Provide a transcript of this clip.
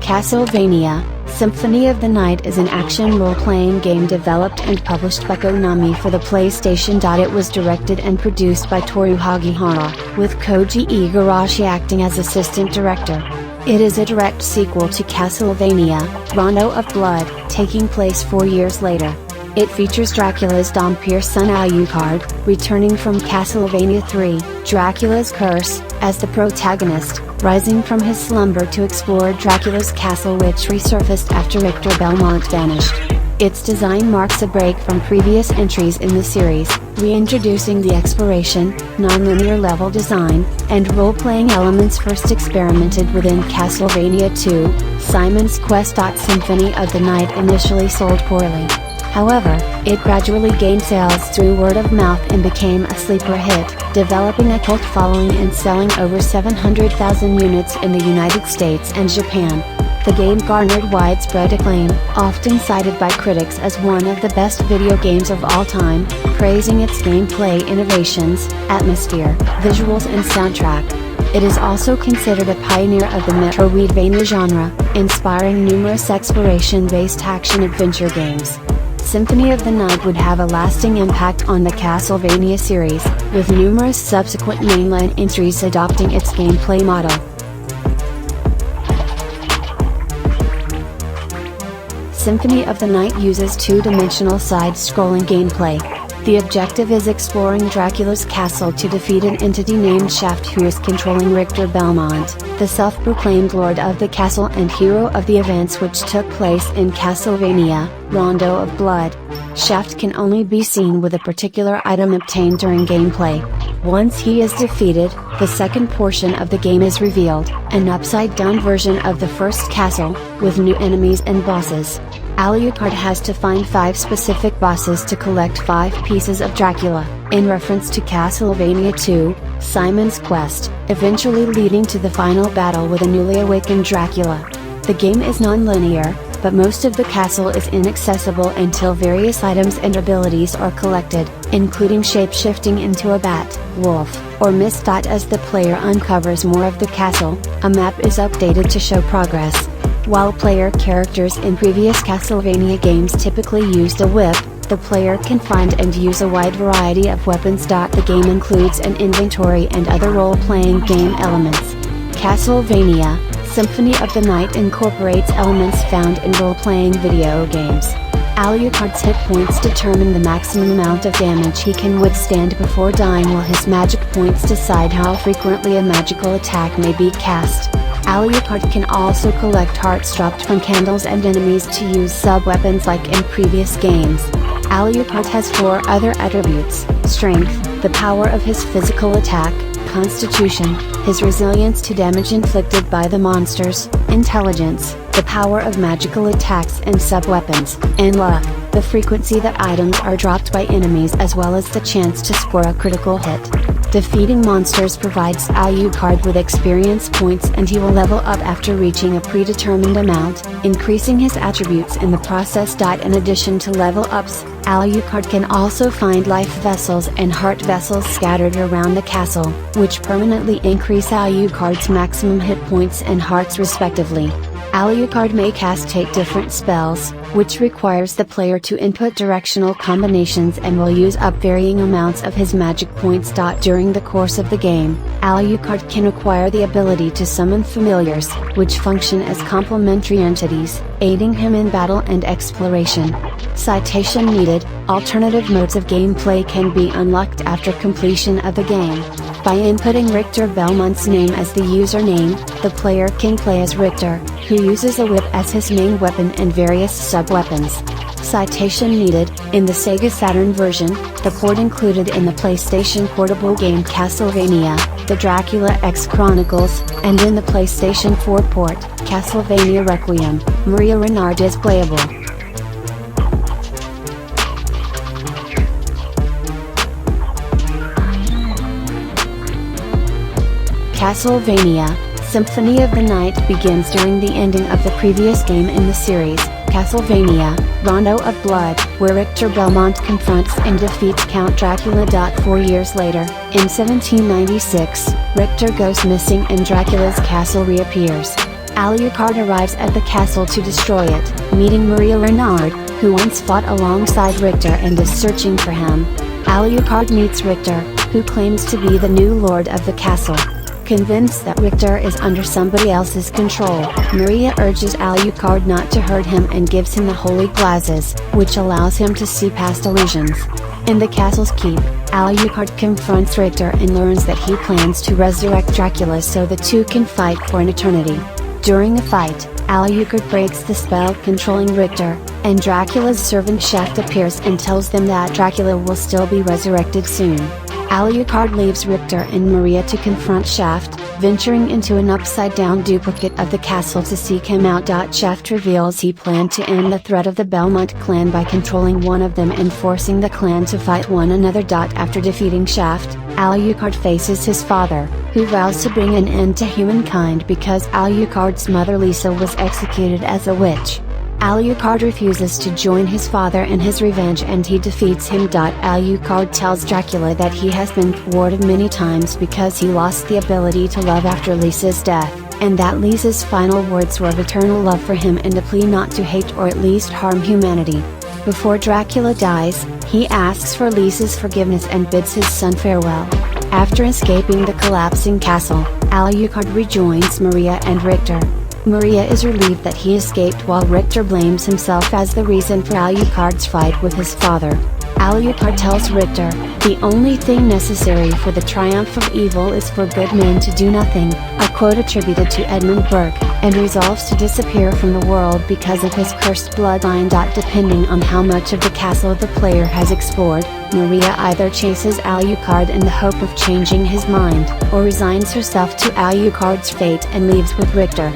Castlevania Symphony of the Night is an action role-playing game developed and published by Konami for the PlayStation. It was directed and produced by Toru Hagihara, with Koji Igarashi acting as assistant director. It is a direct sequel to Castlevania, Rondo of Blood, taking place 4 years later. It features Dracula's Dompeer's son Alucard, returning from Castlevania 3, Dracula's Curse, as the protagonist, rising from his slumber to explore Dracula's castle, which resurfaced after Richter Belmont vanished. Its design marks a break from previous entries in the series, reintroducing the exploration, non-linear level design, and role-playing elements first experimented with in Castlevania 2, Simon's Quest. Symphony of the Night initially sold poorly. However, it gradually gained sales through word of mouth and became a sleeper hit, developing a cult following and selling over 700,000 units in the United States and Japan. The game garnered widespread acclaim, often cited by critics as one of the best video games of all time, praising its gameplay innovations, atmosphere, visuals and soundtrack. It is also considered a pioneer of the Metroidvania genre, inspiring numerous exploration-based action-adventure games. Symphony of the Night would have a lasting impact on the Castlevania series, with numerous subsequent mainline entries adopting its gameplay model. Symphony of the Night uses two-dimensional side-scrolling gameplay. The objective is exploring Dracula's castle to defeat an entity named Shaft, who is controlling Richter Belmont, the self-proclaimed lord of the castle and hero of the events which took place in Castlevania, Rondo of Blood. Shaft can only be seen with a particular item obtained during gameplay. Once he is defeated, the second portion of the game is revealed, an upside-down version of the first castle, with new enemies and bosses. Alucard has to find 5 specific bosses to collect 5 pieces of Dracula, in reference to Castlevania 2, Simon's Quest, eventually leading to the final battle with a newly awakened Dracula. The game is non-linear, but most of the castle is inaccessible until various items and abilities are collected, including shape-shifting into a bat, wolf, or mist. As the player uncovers more of the castle, a map is updated to show progress. While player characters in previous Castlevania games typically used a whip, the player can find and use a wide variety of weapons. The game includes an inventory and other role-playing game elements. Castlevania Symphony of the Night incorporates elements found in role-playing video games. Alucard's hit points determine the maximum amount of damage he can withstand before dying, while his magic points decide how frequently a magical attack may be cast. Alucard can also collect hearts dropped from candles and enemies to use sub-weapons like in previous games. Alucard has 4 other attributes: strength, the power of his physical attack; constitution, his resilience to damage inflicted by the monsters; intelligence, the power of magical attacks and sub-weapons; and luck, the frequency that items are dropped by enemies as well as the chance to score a critical hit. Defeating monsters provides Alucard with experience points, and he will level up after reaching a predetermined amount, increasing his attributes in the process. In addition to level ups, Alucard can also find life vessels and heart vessels scattered around the castle, which permanently increase Alucard's maximum hit points and hearts respectively. Alucard may cast 8 different spells, which requires the player to input directional combinations and will use up varying amounts of his magic points. During the course of the game, Alucard can acquire the ability to summon familiars, which function as complementary entities, aiding him in battle and exploration. Citation needed: alternative modes of gameplay can be unlocked after completion of the game. By inputting Richter Belmont's name as the username, the player can play as Richter, who uses a whip as his main weapon and various sub-weapons. Citation needed: in the Sega Saturn version, the port included in the PlayStation Portable game Castlevania, The Dracula X Chronicles, and in the PlayStation 4 port, Castlevania Requiem, Maria Renard is playable. Castlevania Symphony of the Night begins during the ending of the previous game in the series, Castlevania Rondo of Blood, where Richter Belmont confronts and defeats Count Dracula. 4 years later, in 1796, Richter goes missing and Dracula's castle reappears. Alucard arrives at the castle to destroy it, meeting Maria Renard, who once fought alongside Richter and is searching for him. Alucard meets Richter, who claims to be the new lord of the castle. Convinced that Richter is under somebody else's control, Maria urges Alucard not to hurt him and gives him the holy glasses, which allows him to see past illusions. In the castle's keep, Alucard confronts Richter and learns that he plans to resurrect Dracula so the two can fight for an eternity. During a fight, Alucard breaks the spell controlling Richter, and Dracula's servant Shaft appears and tells them that Dracula will still be resurrected soon. Alucard leaves Richter and Maria to confront Shaft, venturing into an upside-down duplicate of the castle to seek him out. Shaft reveals he planned to end the threat of the Belmont clan by controlling one of them and forcing the clan to fight one another. After defeating Shaft, Alucard faces his father, who vows to bring an end to humankind because Alucard's mother Lisa was executed as a witch. Alucard refuses to join his father in his revenge and he defeats him. Alucard tells Dracula that he has been thwarted many times because he lost the ability to love after Lisa's death, and that Lisa's final words were of eternal love for him and a plea not to hate or at least harm humanity. Before Dracula dies, he asks for Lisa's forgiveness and bids his son farewell. After escaping the collapsing castle, Alucard rejoins Maria and Richter. Maria is relieved that he escaped while Richter blames himself as the reason for Alucard's fight with his father. Alucard tells Richter, "The only thing necessary for the triumph of evil is for good men to do nothing," a quote attributed to Edmund Burke, and resolves to disappear from the world because of his cursed bloodline. Depending on how much of the castle the player has explored, Maria either chases Alucard in the hope of changing his mind, or resigns herself to Alucard's fate and leaves with Richter.